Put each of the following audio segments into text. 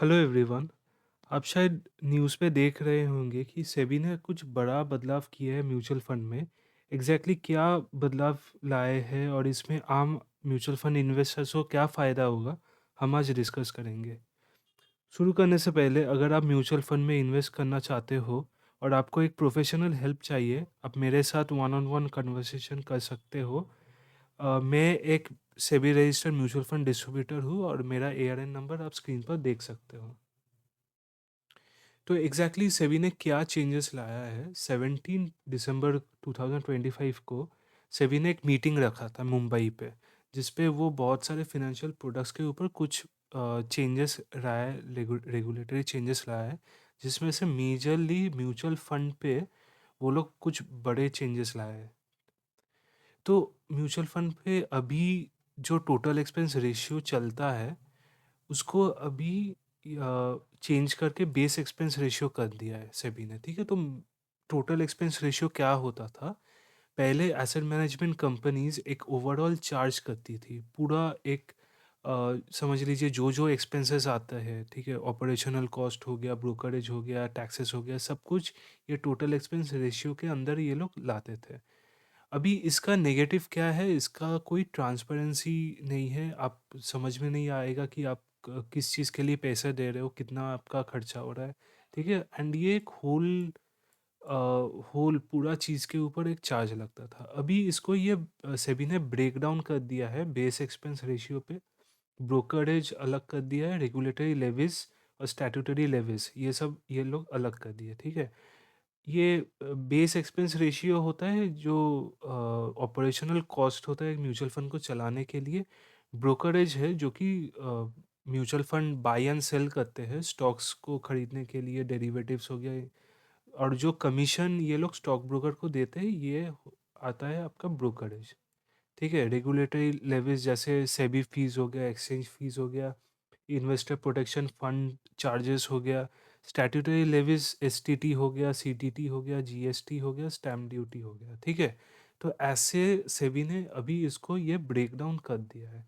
Hello everyone. आप शायद news पे देख रहे होंगे कि सेबी ने कुछ बड़ा बदलाव किया है म्यूचुअल फंड में। एग्जैक्टली क्या बदलाव लाए हैं और इसमें आम म्यूचुअल फंड इन्वेस्टर्स को क्या फ़ायदा होगा, हम आज डिस्कस करेंगे। शुरू करने से पहले, अगर आप म्यूचुअल फंड में इन्वेस्ट करना चाहते हो और आपको एक प्रोफेशनल हेल्प चाहिए, आप मेरे साथ वन ऑन वन कन्वर्सेशन कर सकते हो। मैं एक SEBI registered mutual fund distributor हूँ और मेरा एआरएन नंबर आप स्क्रीन पर देख सकते हो। तो एग्जैक्टली सेबी ने क्या चेंजेस लाया है? 17 दिसंबर 2025 को सेबी ने एक मीटिंग रखा था मुंबई पे, जिसपे वो बहुत सारे फिनेंशियल प्रोडक्ट्स के ऊपर कुछ चेंजेस लाया है, रेगुलेटरी चेंजेस लाया है, जिसमें से मेजरली म्यूचुअल फंड पे वो लोग कुछ बड़े चेंजेस लाए हैं। तो म्यूचुअल फंड पे अभी जो टोटल एक्सपेंस रेशियो चलता है, उसको अभी चेंज करके बेस एक्सपेंस रेशियो कर दिया है सेबी ने। ठीक है, तो टोटल एक्सपेंस रेशियो क्या होता था? पहले एसेट मैनेजमेंट कंपनीज एक ओवरऑल चार्ज करती थी पूरा एक, समझ लीजिए जो जो एक्सपेंसेस आता है, ठीक है, ऑपरेशनल कॉस्ट हो गया, ब्रोकरेज हो गया, टैक्सेस हो गया, सब कुछ ये टोटल एक्सपेंस रेशियो के अंदर ये लोग लाते थे। अभी इसका नेगेटिव क्या है? इसका कोई ट्रांसपेरेंसी नहीं है। आप समझ में नहीं आएगा कि आप किस चीज़ के लिए पैसे दे रहे हो, कितना आपका खर्चा हो रहा है। ठीक है, एंड ये एक होल पूरा चीज़ के ऊपर एक चार्ज लगता था। अभी इसको ये सेबी ने ब्रेक डाउन कर दिया है बेस एक्सपेंस रेशियो पे। ब्रोकरेज अलग कर दिया है, रेगुलेटरी लेविस और स्टैट्यूटरी लेविस ये सब ये लोग अलग कर दिए। ठीक है, ये बेस एक्सपेंस रेशियो होता है जो ऑपरेशनल कॉस्ट होता है म्यूचुअल फंड को चलाने के लिए। ब्रोकरेज है जो कि mutual fund buy and sell करते हैं स्टॉक्स को खरीदने के लिए, डेरिवेटिव्स हो गया। और जो कमीशन ये लोग स्टॉक ब्रोकर को देते हैं, ये आता है आपका ब्रोकरेज। ठीक है, रेगुलेटरी लेविस जैसे सेबी फीस हो गया, एक्सचेंज फीस हो गया, इन्वेस्टर प्रोटेक्शन फंड चार्जेस हो गया, स्टैट्यूटरी लेविस एसटीटी हो गया, सीटीटी हो गया, जीएसटी हो गया, स्टैम्प ड्यूटी हो गया। ठीक है, तो ऐसे सेबी ने अभी इसको ये ब्रेक डाउन कर दिया है।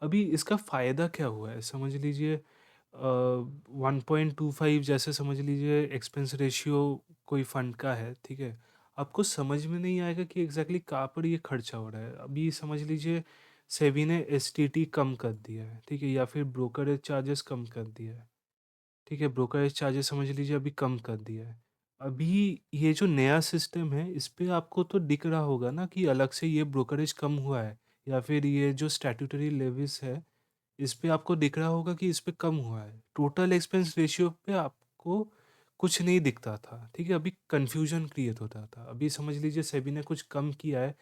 अभी इसका फ़ायदा क्या हुआ है समझ लीजिए। 1.25 जैसे समझ लीजिए एक्सपेंस रेशियो कोई फंड का है। ठीक है, आपको समझ में नहीं आएगा कि एग्जैक्टली कहाँ पर ये खर्चा हो रहा है। अभी समझ लीजिए सेबी ने एसटीटी कम कर दिया है, ठीक है, या फिर ब्रोकरेज चार्जेस कम कर दिया है। ठीक है, ब्रोकरेज चार्जेस समझ लीजिए अभी कम कर दिया है। अभी ये जो नया सिस्टम है, इस पे आपको तो दिख रहा होगा ना कि अलग से ये ब्रोकरेज कम हुआ है, या फिर ये जो स्टैट्यूटरी लेविस है, इस पे आपको दिख रहा होगा कि इस पे कम हुआ है। टोटल एक्सपेंस रेशियो पे आपको कुछ नहीं दिखता था। ठीक है, अभी कन्फ्यूजन क्रिएट होता था। अभी समझ लीजिए सेबी ने कुछ कम किया है,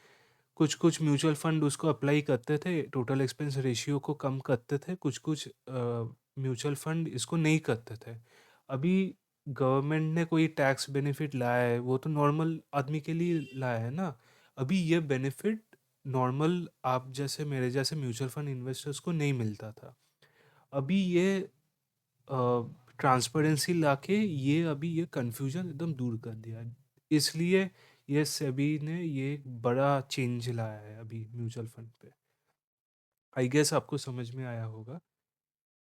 कुछ कुछ म्यूचुअल फंड उसको अप्लाई करते थे, टोटल एक्सपेंस रेशियो को कम करते थे, कुछ कुछ म्यूचुअल फंड इसको नहीं करते थे। अभी गवर्नमेंट ने कोई टैक्स बेनिफिट लाया है, वो तो नॉर्मल आदमी के लिए लाया है ना। अभी ये बेनिफिट नॉर्मल आप जैसे मेरे जैसे म्यूचुअल फंड इन्वेस्टर्स को नहीं मिलता था। अभी ये ट्रांसपेरेंसी लाके ये अभी ये कन्फ्यूजन एकदम दूर कर दिया है। इसलिए ये सेबी ने ये एक बड़ा चेंज लाया है अभी म्यूचुअल फंड पे। आई गेस आपको समझ में आया होगा।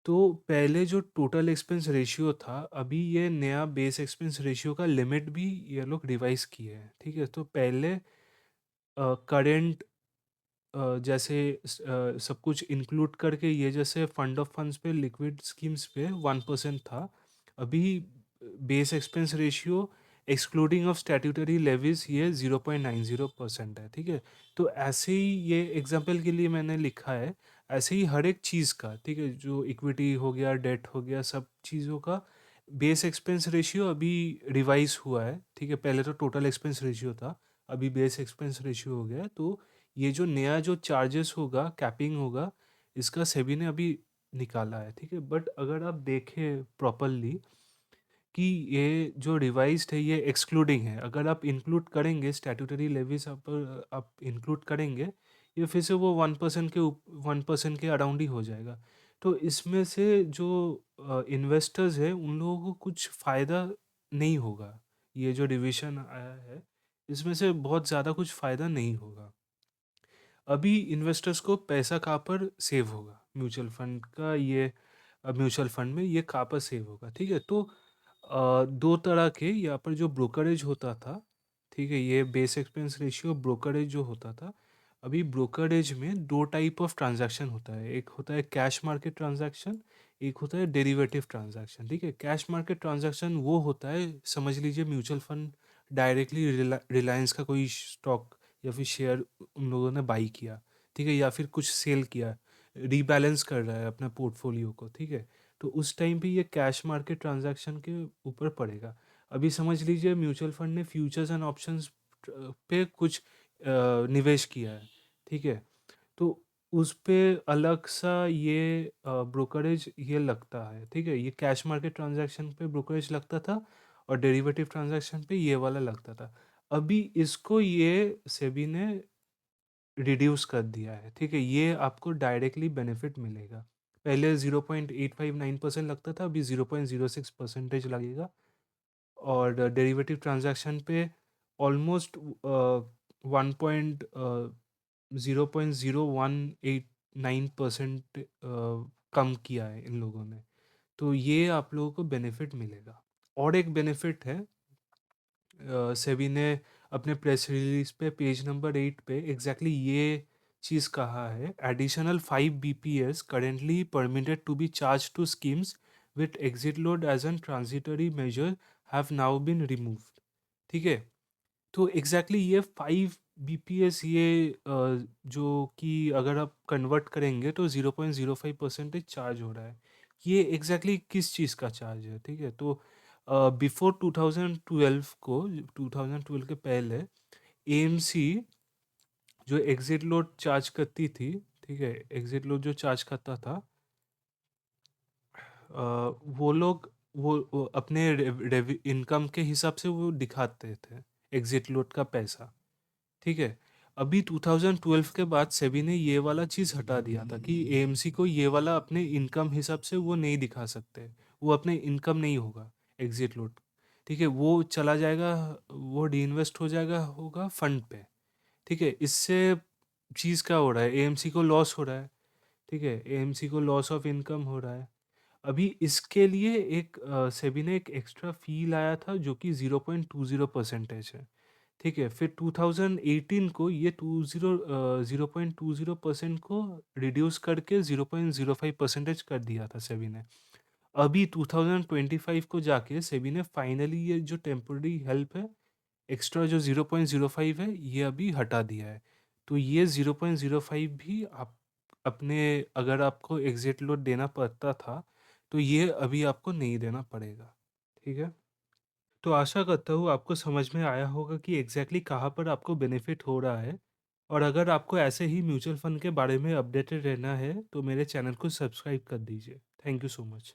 तो पहले जो टोटल एक्सपेंस रेशियो था, अभी ये नया बेस एक्सपेंस रेशियो का लिमिट भी ये लोग रिवाइज किए हैं। ठीक है, तो पहले करेंट जैसे सब कुछ इंक्लूड करके ये जैसे फंड ऑफ फंड्स पे, लिक्विड स्कीम्स पे 1% था। अभी base expense ratio excluding of statutory levies ये 0.90% है। ठीक है, तो ऐसे ही ये एग्जांपल के लिए मैंने लिखा है, ऐसे ही हर एक चीज़ का, ठीक है, जो इक्विटी हो गया, डेट हो गया, सब चीज़ों का बेस एक्सपेंस रेशियो अभी रिवाइज हुआ है। ठीक है, पहले तो टोटल एक्सपेंस रेशियो था, अभी बेस एक्सपेंस रेशियो हो गया है। तो ये जो नया जो चार्जेस होगा, कैपिंग होगा, इसका सेबी ने अभी निकाला है। ठीक है, बट अगर आप देखें प्रॉपरली कि ये जो रिवाइज्ड है ये एक्सक्लूडिंग है। अगर आप इंक्लूड करेंगे स्टैट्यूटरी लेवीज, आप इंक्लूड करेंगे, ये फिर से वो 1% के अराउंड ही हो जाएगा। तो इसमें से जो इन्वेस्टर्स है उन लोगों को कुछ फ़ायदा नहीं होगा। ये जो रिविजन आया है, इसमें से बहुत ज़्यादा कुछ फ़ायदा नहीं होगा। अभी इन्वेस्टर्स को पैसा कहाँ पर सेव होगा? म्यूचुअल फंड का ये म्यूचुअल फंड में ये कहाँ पर सेव होगा, ठीक है? तो 2 तरह के यहाँ पर जो ब्रोकरेज होता था, ठीक है? ये बेस एक्सपेंस रेशियो ब्रोकरेज जो होता था, अभी ब्रोकरेज में 2 टाइप ऑफ ट्रांज़ैक्शन होता है। एक होता है कैश मार्केट ट्रांज़ैक्शन, एक होता है डेरिवेटिव ट्रांज़ैक्शन, ठीक है? कैश मार्केट ट्रांज़ैक्शन वो होता है, समझ लीजिए म्यूचुअल फंड डायरेक्टली रिलायंस का कोई स्टॉक या फिर शेयर उन लोगों ने बाई किया, ठीक है? या फिर कुछ सेल किया, रीबैलेंस कर रहा है अपना पोर्टफोलियो को, ठीक है? तो उस टाइम पे ये कैश मार्केट ट्रांजैक्शन के ऊपर पड़ेगा। अभी समझ लीजिए म्यूचुअल फंड ने फ्यूचर्स एंड ऑप्शंस पे कुछ निवेश किया है, ठीक है? तो उस पे अलग सा ये ब्रोकरेज ये लगता है, ठीक है? ये कैश मार्केट ट्रांजैक्शन पे ब्रोकरेज लगता था और डेरिवेटिव ट्रांजैक्शन पे ये वाला लगता था। अभी इसको ये सेबी ने रिड्यूस कर दिया है, ठीक है? ये आपको डायरेक्टली बेनिफिट मिलेगा। पहले 0.859% लगता था, अभी 0.06% लगेगा और डेरिवेटिव ट्रांज़ैक्शन पे ऑलमोस्ट 0.0189% कम किया है इन लोगों ने। तो ये आप लोगों को बेनिफिट मिलेगा। और एक बेनिफिट है, सेबी ने अपने प्रेस रिलीज पे पेज नंबर 8 पे एग्जैक्टली ये चीज़ कहा है, additional 5 BPS currently permitted to be charged to schemes with exit load as an transitory measure have now been removed, ठीक है? तो एग्जैक्टली ये 5 बीपीएस ये जो कि अगर आप कन्वर्ट करेंगे तो 0.05% चार्ज हो रहा है। ये एग्जैक्टली किस चीज़ का चार्ज है, ठीक है? तो बिफोर 2012 को, 2012 के पहले एएमसी जो एग्जिट लोड चार्ज करती थी, ठीक है? एग्जिट लोड जो चार्ज करता था, वो लोग वो अपने इनकम के हिसाब से वो दिखाते थे एग्जिट लोड का पैसा, ठीक है? अभी 2012 के बाद सेबी ने ये वाला चीज़ हटा दिया था कि एएमसी को ये वाला अपने इनकम हिसाब से वो नहीं दिखा सकते। वो अपने इनकम नहीं होगा एग्जिट लोड, ठीक है? वो चला जाएगा, वो रीइन्वेस्ट हो जाएगा होगा फंड पे, ठीक है? इससे चीज़ क्या हो रहा है, एएमसी को लॉस हो रहा है, ठीक है? एएमसी को लॉस ऑफ इनकम हो रहा है। अभी इसके लिए एक सेबी ने एक एक्स्ट्रा फ़ी लाया था जो कि 0.20% है, ठीक है? फिर 2018 को ये 0.20% को रिड्यूस करके 0.05% कर दिया था सेबी ने। अभी 2025 को जाके सेबी ने फाइनली ये जो टेम्पररी हेल्प है, एक्स्ट्रा जो 0.05 है, ये अभी हटा दिया है। तो ये 0.05 भी आप अपने, अगर आपको एग्जिट लोड देना पड़ता था, तो ये अभी आपको नहीं देना पड़ेगा, ठीक है? तो आशा करता हूँ आपको समझ में आया होगा कि एग्जैक्टली कहाँ पर आपको बेनिफिट हो रहा है। और अगर आपको ऐसे ही म्यूचुअल फंड के बारे में अपडेटेड रहना है तो मेरे चैनल को सब्सक्राइब कर दीजिए। Thank you so much.